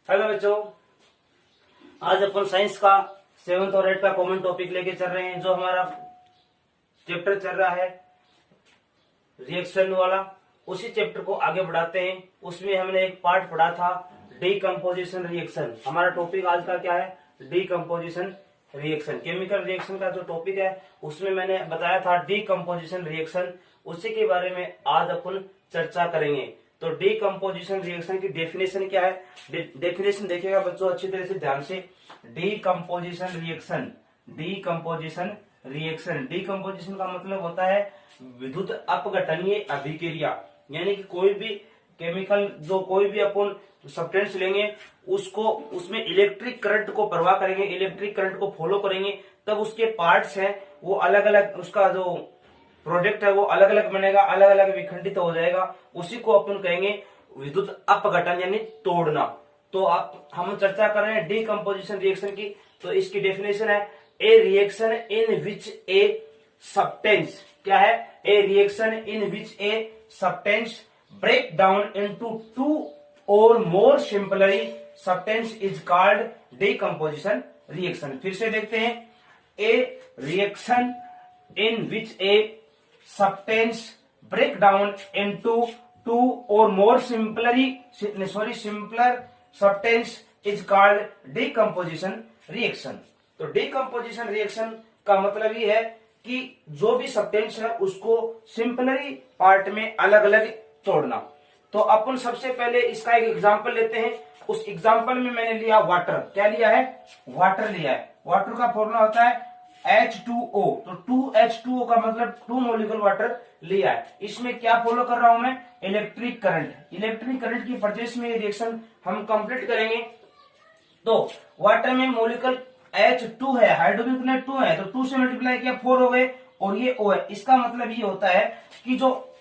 Hello बच्चों, आज अपन science का 7th और 8th का कॉमन टॉपिक लेके चल रहे हैं। जो हमारा चैप्टर चल रहा है रिएक्शन वाला, उसी चैप्टर को आगे बढ़ाते हैं। उसमें हमने एक पार्ट पढ़ा था डीकंपोजिशन रिएक्शन। हमारा टॉपिक आज का क्या है? Decomposition reaction. केमिकल रिएक्शन का जो टॉपिक है उसमें मैंने बताया था डीकंपोजिशन रिएक्शन। उसी के बारे में आज अपन चर्चा करेंगे। तो डीकंपोजिशन रिएक्शन की डेफिनेशन क्या है? डेफिनेशन देखिएगा बच्चों अच्छी तरह से ध्यान से। Decomposition reaction, decomposition reaction, decomposition का मतलब होता है विद्युत अपघटनीय अभिक्रिया। यानी कि कोई भी केमिकल, जो कोई भी अपन सब्सटेंस लेंगे उसको, उसमें इलेक्ट्रिक करंट को प्रवाह करेंगे, इलेक्ट्रिक करंट को फॉलो करेंगे, तब उसके पार्ट्स हैं वो अलग अलग, उसका जो प्रोडक्ट है वो अलग अलग बनेगा, अलग अलग विखंडित हो जाएगा। उसी को अपन कहेंगे विद्युत अपघटन यानी तोड़ना। तो आप हम चर्चा कर रहे हैं डीकंपोजिशन रिएक्शन की। तो इसकी डेफिनेशन है a reaction in which a substance, क्या है? A reaction in which a substance break down into two or more simpler substance is called decomposition reaction. फिर से देखते हैं। A reaction in which a substance break down into two or more simpler substance is called decomposition reaction। तो decomposition reaction का मतलब ये है कि जो भी सब्सटेंस है उसको सिंपलरी पार्ट में अलग अलग तोड़ना। तो अपन सबसे पहले इसका एक एग्जांपल लेते हैं। उस एग्जांपल में मैंने लिया वाटर। क्या लिया है? वाटर लिया है। वाटर का फॉर्मूला होता है H2O। तो 2H2O का मतलब 2 मोलिकुलर वाटर लिया है। इसमें क्या फॉलो कर रहा हूं मैं? Electric current. इलेक्ट्रिक करंट की परचेस में ये रिएक्शन हम कंप्लीट करेंगे। तो वाटर में मोलिकुलर H2 है, हाइड्रोजन 2 है, तो 2 से मल्टीप्लाई किया 4 हो गए, और ये O है। इसका मतलब ये होता है कि जो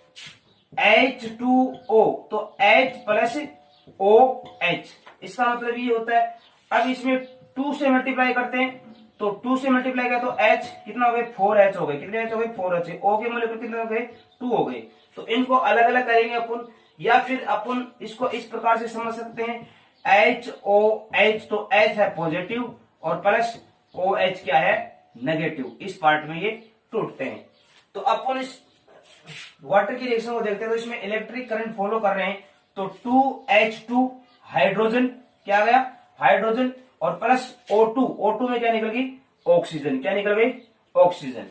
H2O, तो H प्लस OH, इसका मतलब ये होता है। अब इसमें 2 से मल्टीप्लाई करते हैं, तो 2 से मल्टीप्लाई किया तो H कितना हो गए? 4H हो गए। कितने H हो गए? 4H। O के मोलिकुलर कितने हो गए? 2 हो गए। तो इनको अलग अलग करेंगे अपन, या फिर अपन इसको इस प्रकार से समझ सकते हैं HOH, तो H है पॉजिटिव और प्लस OH क्या है? नेगेटिव। इस पार्ट में ये टूटते हैं। तो अपन इस वाटर की रिएक्शन को देखते हैं। तो इसमें इलेक्ट्रिक करंट फॉलो कर रहे हैं। तो 2H2 हाइड्रोजन, क्या गया? हाइड्रोजन, और प्लस O2। O2 में क्या निकल गई? ऑक्सीजन। क्या निकल गई? ऑक्सीजन।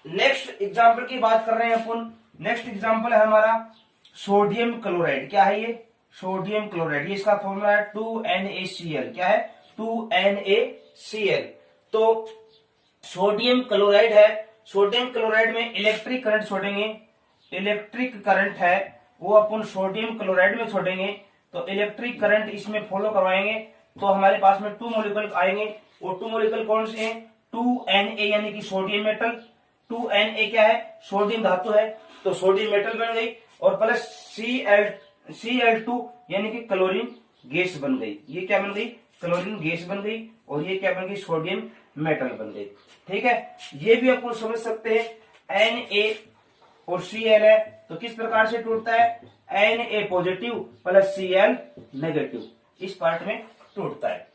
नेक्स्ट एग्जांपल की बात कर रहे हैं अपन। नेक्स्ट एग्जांपल है हमारा सोडियम क्लोराइड। क्या है ये? Sodium chloride. ये इसका फॉर्मूला है 2NaCl। क्या है? 2NaCl। तो सोडियम क्लोराइड है। सोडियम क्लोराइड में इलेक्ट्रिक करंट छोड़ेंगे। इलेक्ट्रिक करंट है वो अपन सोडियम क्लोराइड में छोड़ेंगे। तो इलेक्ट्रिक करंट इसमें फॉलो करवाएंगे, तो हमारे पास में 2 मोलिकुल आएंगे। वो 2 मोलिकुल कौन से हैं? 2Na यानी कि सोडियम मेटल। 2Na क्या है? सोडियम धातु है, तो सोडियम मेटल बन गई, और प्लस Cl2 यानी कि क्लोरीन गैस बन गई। ये क्या बन गई? क्लोरीन गैस बन गई, और ये क्या बन गई? सोडियम मेटल बन गई। ठीक है, ये भी अपन समझ सकते हैं। Na और Cl है, तो किस प्रकार से टूटता है? Na positive plus Cl negative, इस पार्ट में टूटता है।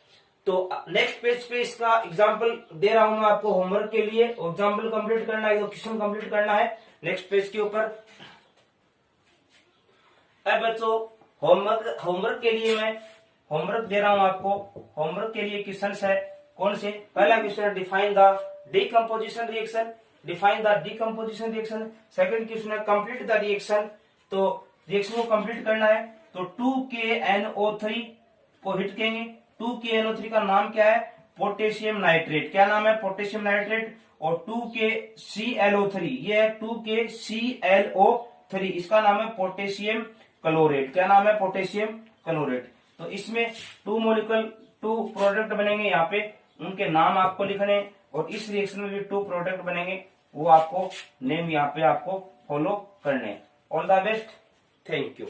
तो नेक्स्ट पेज पे इसका एग्जांपल दे रहा हूं मैं आपको होमवर्क के लिए। एग्जांपल कंप्लीट करना है, क्वेश्चन कंप्लीट करना है नेक्स्ट पेज के ऊपर। अब बच्चों होमवर्क के लिए मैं होमवर्क दे रहा हूं आपको। होमवर्क के लिए क्वेश्चन है कौन से? पहला क्वेश्चन है define the decomposition reaction. Define the decomposition reaction. Second question है कंप्लीट द रिएक्शन। तो रिएक्शन को कंप्लीट करना है, तो 2KNO3 को हिट करेंगे। 2KNO3 का नाम क्या है? Potassium nitrate. क्या नाम है? Potassium nitrate. और 2KClO3, ये है 2KClO3, इसका नाम है पोटेशियम क्लोरेट। क्या नाम है? Potassium chlorate. तो इसमें 2 मोलिकुल 2 प्रोडक्ट बनेंगे, यहाँ पे उनके नाम आपको लिखने, और इस रिएक्शन में भी 2 प्रोडक्ट बनेंगे, वो आपको नेम यहाँ पे आपको फॉलो करने। All the best, thank you.